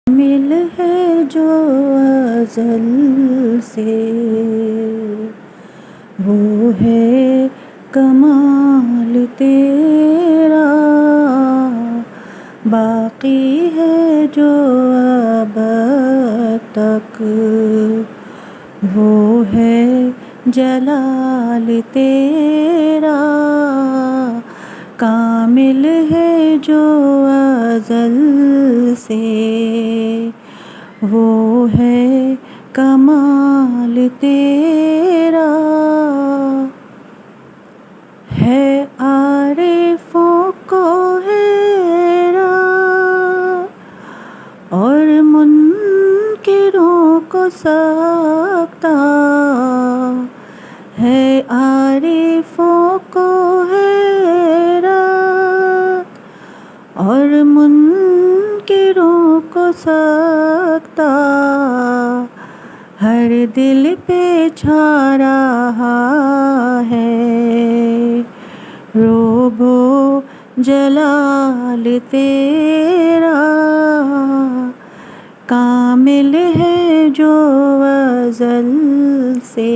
مل ہے جو ازل سے، وہ ہے کمال تیرا، باقی ہے جو ابد تک، وہ ہے جلال تیرا، کامل ہے جو ازل سے، وہ ہے کمال تیرا، ہے عارفوں کو حیران اور منکروں کو سکتہ، ہے عارفوں کو حیران اور منکروں کو سکتہ، ہر دل پہ چھا رہا ہے رعب و جلال تیرا، کامل ہے جو ازل سے،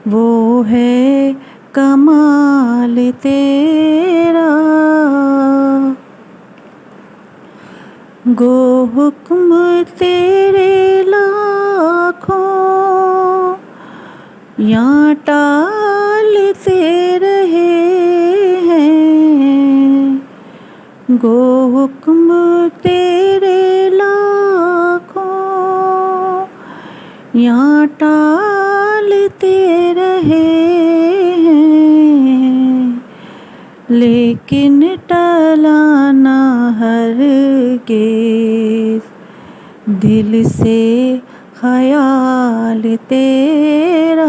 وہ ہے کمال تیرا، گو حکم تیرے لاکھوں یا ٹالتے رہے ہیں، گو حکم تیرے لاکھوں یا ٹالتے رہے ہیں، لیکن ٹلا نہ ہرگز دل سے خیال تیرا،